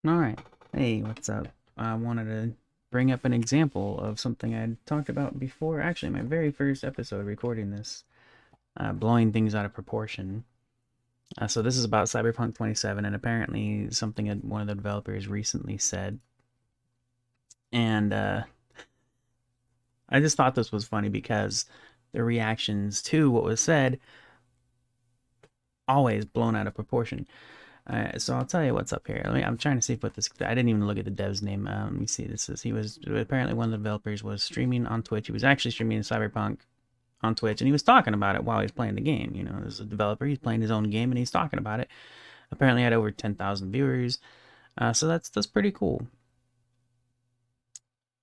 All right. Hey, what's up? I wanted to bring up an example of something I'd talked about before. Actually, my very first episode recording this, blowing things out of proportion. So this is about Cyberpunk 27, and apparently something that one of the developers recently said. And I just thought this was funny because the reactions to what was said always blown out of proportion. So I'll tell you what's up here. I'm trying to see what this. I didn't even look at the dev's name. Let me see. This is he was apparently one of the developers was streaming on Twitch. He was actually streaming Cyberpunk on Twitch, and he was talking about it while he was playing the game. You know, as a developer, he's playing his own game and he's talking about it. Apparently, had over 10,000 viewers. So that's pretty cool.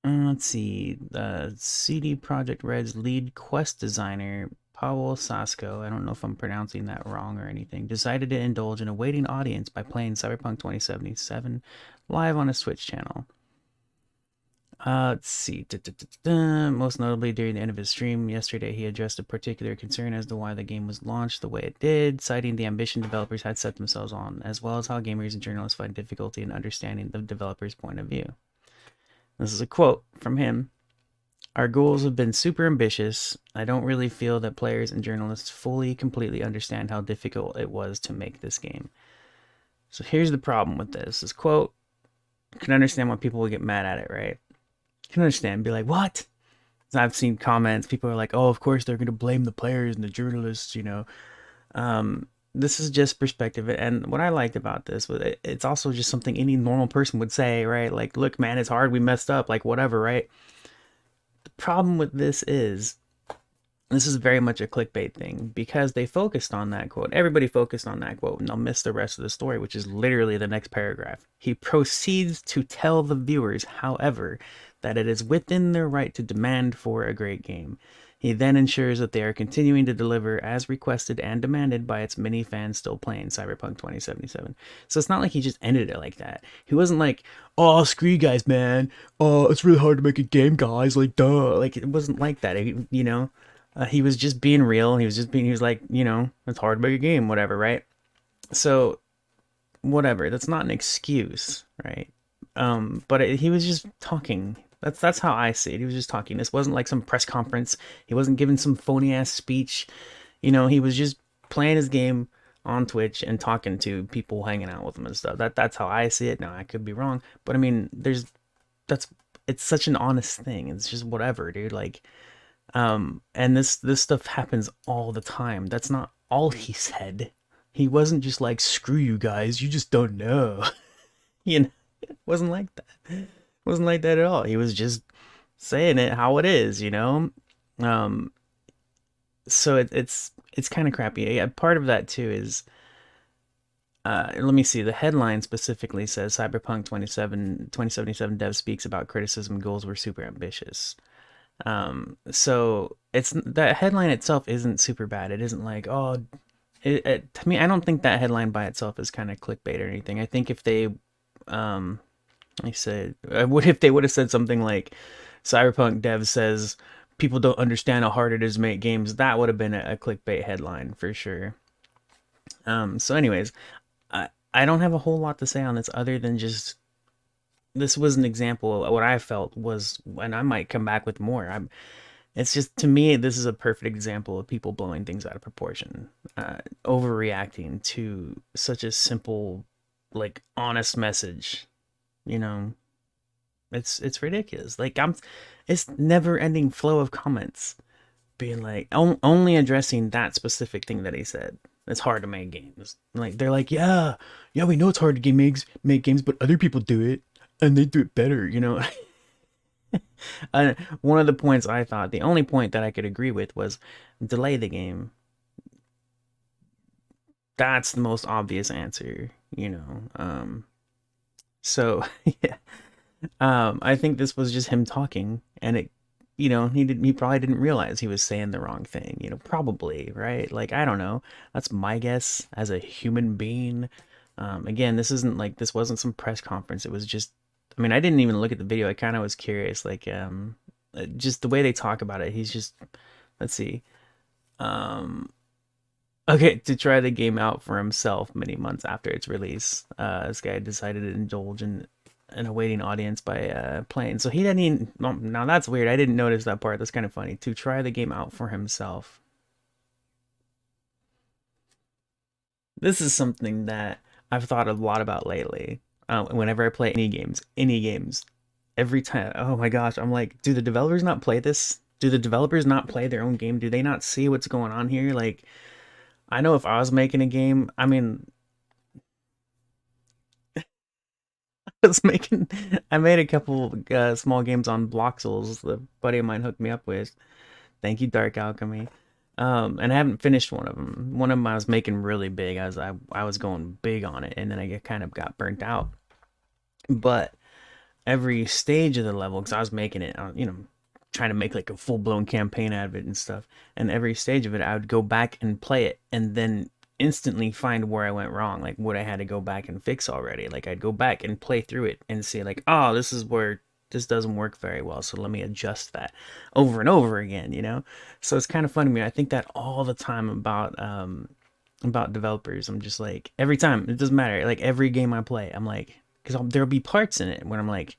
Let's see. The CD Projekt Red's lead quest designer, Paweł Sasko, I don't know if I'm pronouncing that wrong or anything, decided to indulge in a waiting audience by playing Cyberpunk 2077 live on his Twitch channel. Let's see. Most notably, during the end of his stream yesterday, he addressed a particular concern as to why the game was launched the way it did, citing the ambition developers had set themselves on, as well as how gamers and journalists find difficulty in understanding the developer's point of view. This is a quote from him. Our goals have been super ambitious. I don't really feel that players and journalists completely understand how difficult it was to make this game. So here's the problem with this. This quote, I can understand why people would get mad at it, right? I can understand, be like, what? I've seen comments, people are like, oh, of course they're going to blame the players and the journalists, you know. This is just perspective. And what I liked about this was it's also just something any normal person would say, right? Like, look, man, it's hard. We messed up, like, whatever, right? The problem with this is very much a clickbait thing because they focused on that quote. Everybody focused on that quote, and they'll miss the rest of the story, which is literally the next paragraph. He proceeds to tell the viewers, however, that it is within their right to demand for a great game. He then ensures that they are continuing to deliver as requested and demanded by its many fans still playing Cyberpunk 2077. So it's not like he just ended it like that. He wasn't like, oh, screw you guys, man. Oh, it's really hard to make a game, guys. Like, duh. Like, it wasn't like that. You know? He was just being real. He was like, you know, it's hard to make a game, whatever, right? So, whatever. That's not an excuse, right? But he was just talking. That's how I see it. He was just talking. This wasn't like some press conference. He wasn't giving some phony ass speech. You know, he was just playing his game on Twitch and talking to people hanging out with him and stuff. That's how I see it. Now I could be wrong, but I mean, that's it's such an honest thing. It's just whatever, dude. Like, and this stuff happens all the time. That's not all he said. He wasn't just like, screw you guys, you just don't know. You know, it wasn't like that. It wasn't like that at all. He was just saying it how it is, you know? Um, so it's kind of crappy. Yeah, part of that too is let me see. The headline specifically says Cyberpunk 2077 dev speaks about criticism goals were super ambitious. So it's that headline itself isn't super bad. It isn't like, oh, to me, I don't think that headline by itself is kind of clickbait or anything. I think if they, I said, what if they would have said something like, Cyberpunk dev says people don't understand how hard it is to make games, that would have been a clickbait headline for sure. So anyways, I don't have a whole lot to say on this other than just this was an example of what I felt was, and I might come back with more. It's just to me, this is a perfect example of people blowing things out of proportion, overreacting to such a simple, like honest message. You know, it's ridiculous. Like it's never ending flow of comments being like only addressing that specific thing that he said. It's hard to make games. Like they're like, yeah, yeah, we know it's hard to make games, but other people do it and they do it better. You know. One of the points I thought, the only point that I could agree with was delay the game. That's the most obvious answer, you know. So yeah, I think this was just him talking, and it, you know, he probably didn't realize he was saying the wrong thing, you know, probably, right? Like I don't know, that's my guess as a human being. Again, this wasn't some press conference. It was just, I mean, I didn't even look at the video. I kind of was curious, like just the way they talk about it. He's just, let's see, um, Okay, to try the game out for himself many months after its release, this guy decided to indulge in an awaiting audience by playing. So he didn't even. Well, now that's weird. I didn't notice that part. That's kind of funny. To try the game out for himself. This is something that I've thought a lot about lately. Whenever I play any games, every time. Oh my gosh, I'm like, do the developers not play this? Do the developers not play their own game? Do they not see what's going on here? Like, I know if I was making a game, I mean, was making I made a couple small games on Bloxels. The buddy of mine hooked me up with. Thank you, Dark Alchemy. And I haven't finished one of them. One of them I was making really big. I was going big on it, and then I kind of got burnt out. But every stage of the level, because I was making it, trying to make like a full blown campaign out of it and stuff. And every stage of it, I would go back and play it, and then instantly find where I went wrong, like what I had to go back and fix already. Like I'd go back and play through it and see like, oh, this is where this doesn't work very well, so let me adjust that over and over again. So it's kind of funny to me. I think that all the time about developers. I'm just like, every time, it doesn't matter. Like every game I play, I'm like, because there'll be parts in it when I'm like,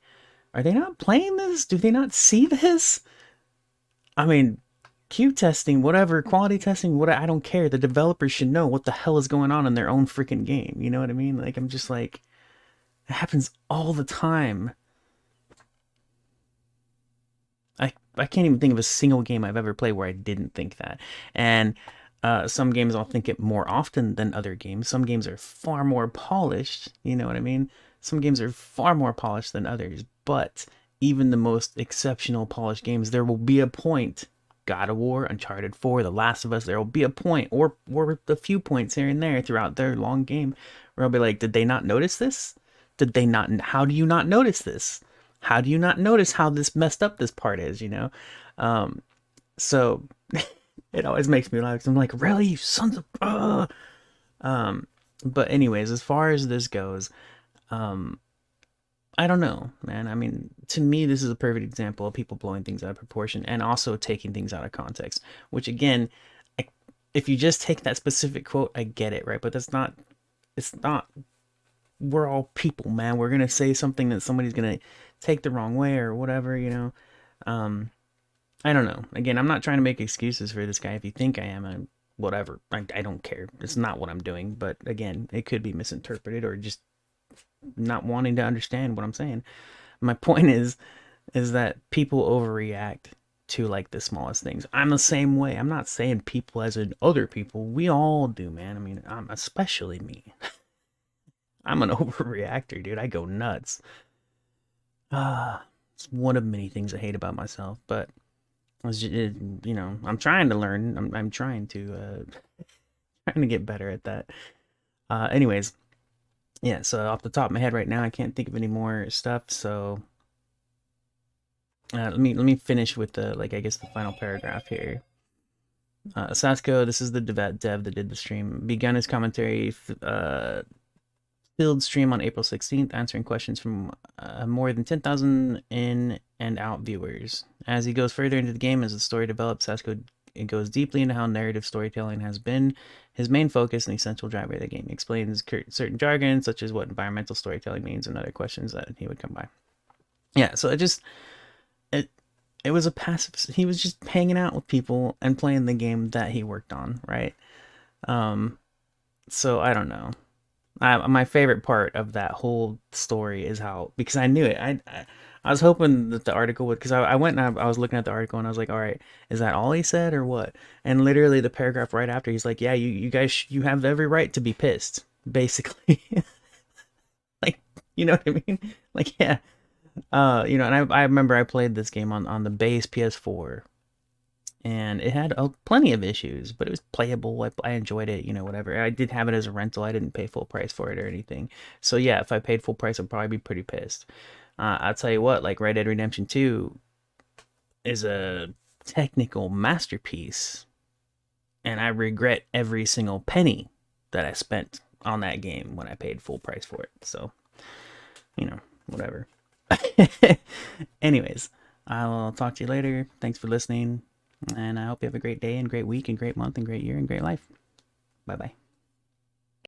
are they not playing this? Do they not see this? I mean, Q testing, whatever, quality testing, what, I don't care. The developers should know what the hell is going on in their own freaking game. You know what I mean? Like, I'm just like, it happens all the time. I can't even think of a single game I've ever played where I didn't think that. And some games I'll think it more often than other games. Some games are far more polished. You know what I mean? Some games are far more polished than others. But even the most exceptional polished games, there will be a point. God of War, Uncharted 4, The Last of Us, there will be a point, or a few points here and there throughout their long game, where I'll be like, did they not notice this? Did they not? How do you not notice this? How do you not notice how this messed up this part is? So it always makes me laugh. 'Cause I'm like, really, you sons of. Um, but anyways, as far as this goes, um, I don't know, man. I mean, to me, this is a perfect example of people blowing things out of proportion and also taking things out of context. Which again, I, if you just take that specific quote, I get it, right? But that's not. It's not. We're all people, man. We're gonna say something that somebody's gonna take the wrong way or whatever. Um, I don't know. Again, I'm not trying to make excuses for this guy. If you think I am, I'm whatever. I don't care. It's not what I'm doing. But again, it could be misinterpreted or just not wanting to understand what I'm saying. My point is that people overreact to like the smallest things. I'm the same way. I'm not saying people as in other people. We all do, man. I mean, especially me. I'm an overreactor, dude. I go nuts. It's one of many things I hate about myself, but I'm trying to learn. I'm trying to trying to get better at that. Anyways, yeah. So off the top of my head right now, I can't think of any more stuff. So let me finish with the like I guess the final paragraph here. Sasko, this is the dev that did the stream. Begun his commentary filled stream on April 16th, answering questions from more than 10,000 in and out viewers. As he goes further into the game, as the story develops, Sasko it goes deeply into how narrative storytelling has been his main focus and essential driver of the game. He explains certain jargon, such as what environmental storytelling means, and other questions that he would come by. Yeah, so it it was a passive. He was just hanging out with people and playing the game that he worked on, right? Um, so I don't know. My favorite part of that whole story is how because I knew it. I was hoping that the article would because I went and I was looking at the article and I was like, all right, is that all he said or what? And literally the paragraph right after he's like, yeah, you guys you have every right to be pissed, basically. Like you know what I mean? Like yeah, and I remember I played this game on the base PS4 and it had plenty of issues, but it was playable. I enjoyed it, whatever. I did have it as a rental. I didn't pay full price for it or anything. So yeah, if I paid full price, I'd probably be pretty pissed. I'll tell you what, like Red Dead Redemption 2 is a technical masterpiece, and I regret every single penny that I spent on that game when I paid full price for it. So, whatever. Anyways, I'll talk to you later. Thanks for listening. And I hope you have a great day and great week and great month and great year and great life. Bye bye.